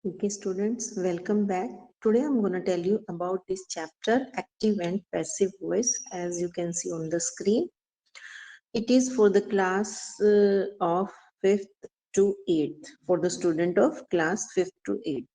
Okay, students, welcome back. Today I'm going to tell you about this chapter, active and passive voice, as you can see on the screen. It is for the class of 5th to 8th, for the student of class 5th to 8th.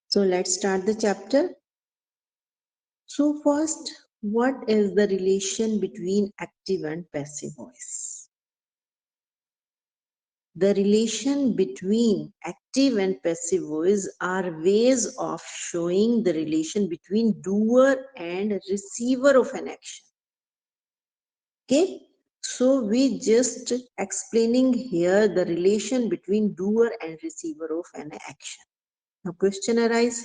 So let's start the chapter. So first, what is the relation between active and passive voice? The relation between active and passive voice are ways of showing the relation between doer and receiver of an action. Okay, so we just explaining here the relation between doer and receiver of an action. Now question arises,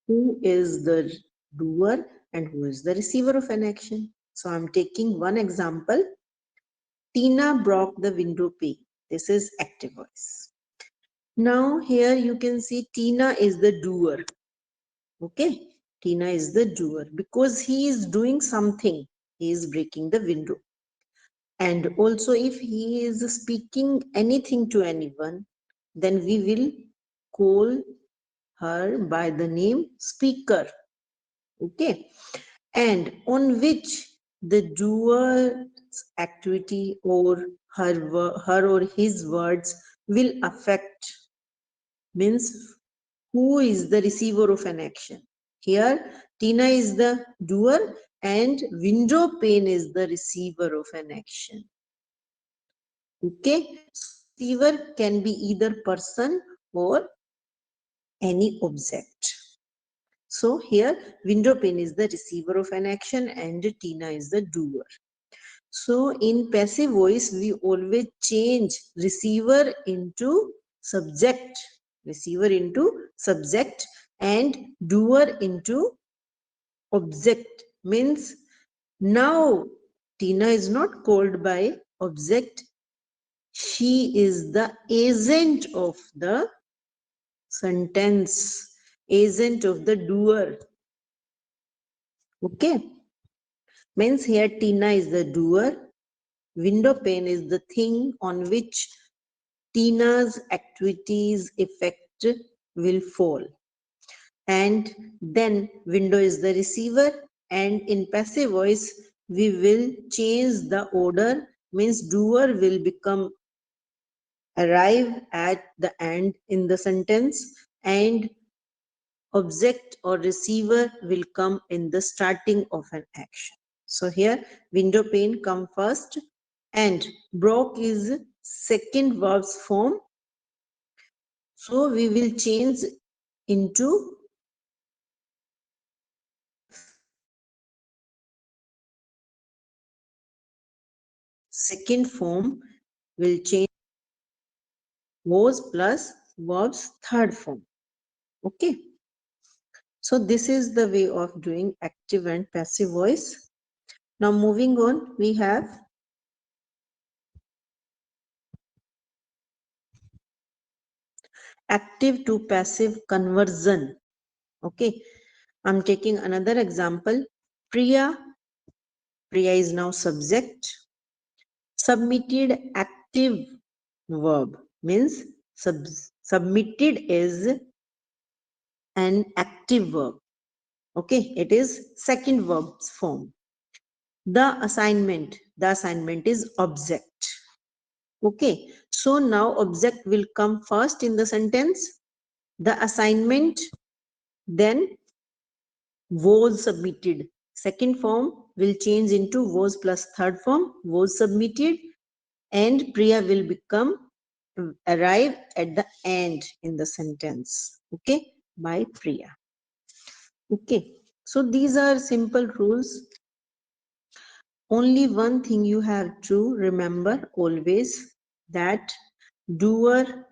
who is the doer and who is the receiver of an action? So I'm taking one example. Tina broke the window pane. This is active voice. Now here you can see Tina is the doer. Okay, Tina is the doer because he is doing something. He is breaking the window. And also if he is speaking anything to anyone, then we will call her by the name speaker. Okay, and on which the doer's activity or her or his words will affect, means who is the receiver of an action. Here Tina is the doer and window pane is the receiver of an action. Okay, receiver can be either person or any object. So here window pane is the receiver of an action and Tina is the doer. So in passive voice we always change receiver into subject, and doer into object. Means now Tina is not called by object, she is the agent of the sentence, agent of the doer. Okay, means here Tina is the doer, window pane is the thing on which Tina's activities effect will fall, and then window is the receiver, and in passive voice we will change the order, means doer will become arrive at the end in the sentence and object or receiver will come in the starting of an action. So here window pane come first and broke is second verb's form. So we will change into second form, will change was plus verb's third form. Okay. So this is the way of doing active and passive voice. Now moving on, we have active to passive conversion. Okay, I'm taking another example. Priya is now subject. Submitted active verb means submitted is an active verb. Okay, it is second verb's form. The assignment is object. Okay, so now object will come first in the sentence, the assignment, then was submitted. Second form will change into was plus third form, was submitted, and Priya will become arrive at the end in the sentence. Okay, by Priya. Okay, so these are simple rules. Only one thing you have to remember always, that doer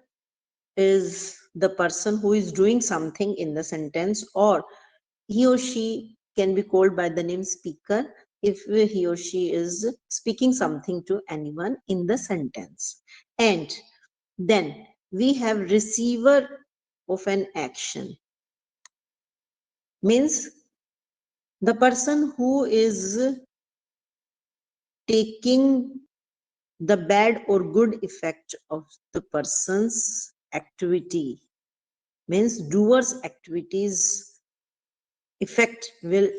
is the person who is doing something in the sentence, or he or she can be called by the name speaker if he or she is speaking something to anyone in the sentence. And then we have receiver of an action, means the person who is taking the bad or good effect of the person's activity. means doer's activities effect will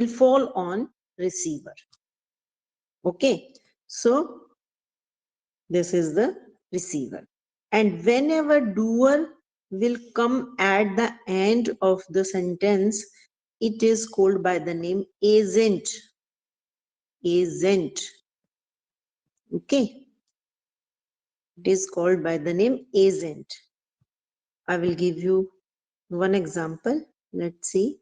fall on receiver. Okay, so this is the receiver. And whenever doer will come at the end of the sentence, it is called by the name agent. Agent. Okay. It is called by the name agent. I will give you one example. Let's see.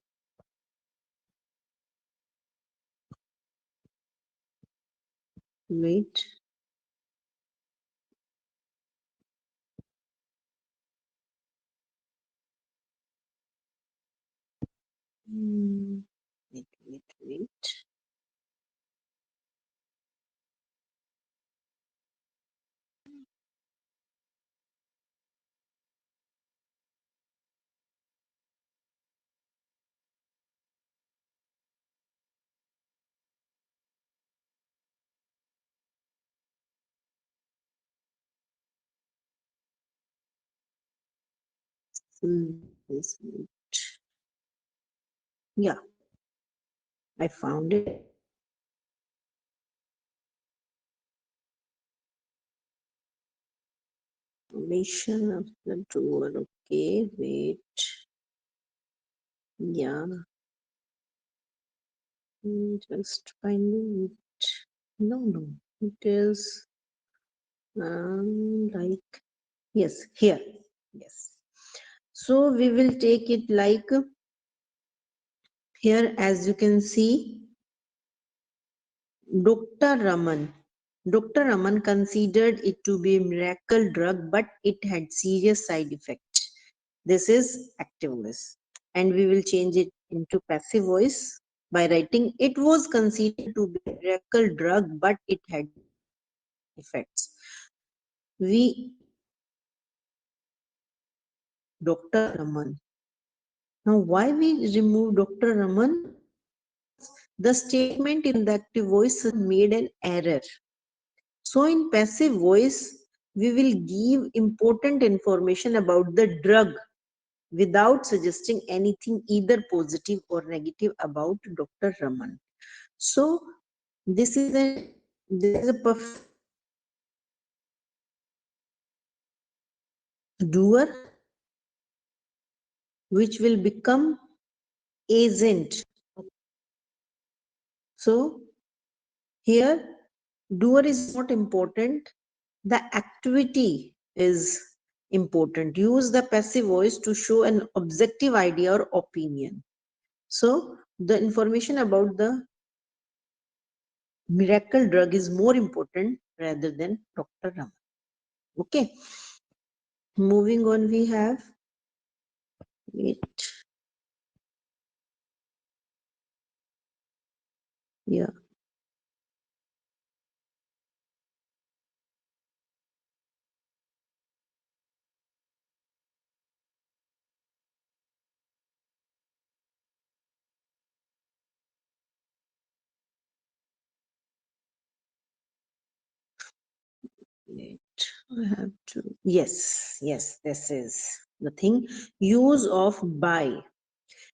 Wait. Wait. Wait. Yeah, I found it. Information of the doer. Okay, wait. Yeah. Just finding it. No, it is like, yes, here. Yes. So we will take it like here, as you can see, Dr. Raman. Dr. Raman considered it to be a miracle drug, but it had serious side effects. This is active voice. And we will change it into passive voice by writing, it was considered to be a miracle drug, but it had effects. We, Dr. Raman. Now, why we remove Dr. Raman? The statement in the active voice made an error. So in passive voice, we will give important information about the drug without suggesting anything either positive or negative about Dr. Raman. So this is a perfect doer which will become agent. So here doer is not important, the activity is important. Use the passive voice to show an objective idea or opinion. So the information about the miracle drug is more important rather than Dr. Raman. Okay. Moving on, we have it. Yeah. Wait, I have to. Yes, this is the thing. Use of by.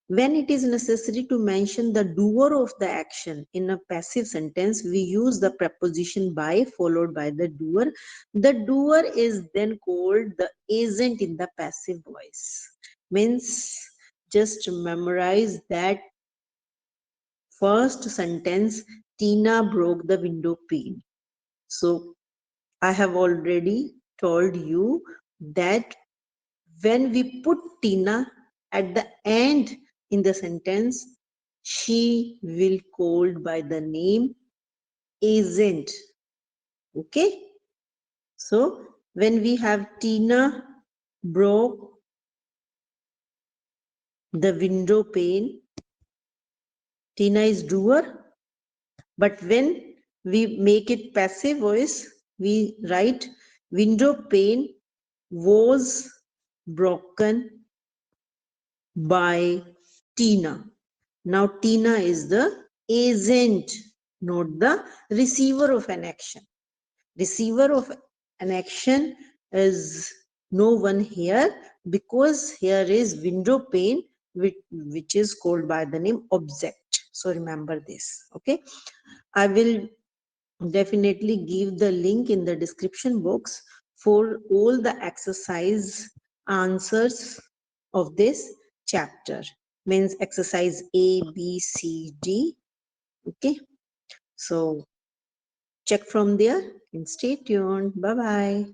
When it is necessary to mention the doer of the action in a passive sentence, we use the preposition by followed by the doer. The doer is then called the agent in the passive voice. Means just memorize that first sentence, Tina broke the window pane. So I have already told you that when we put Tina at the end in the sentence, she will called by the name agent. Okay. So when we have Tina broke the window pane, Tina is doer. But when we make it passive voice, we write window pane was broken by Tina. Now Tina is the agent, not the receiver of an action. Receiver of an action is No one here, because here is window pane, which is called by the name object. So remember this. Okay, I will definitely give the link in the description box for all the exercise answers of this chapter, means exercise A, B, C, D. Okay, so check from there and stay tuned. Bye bye.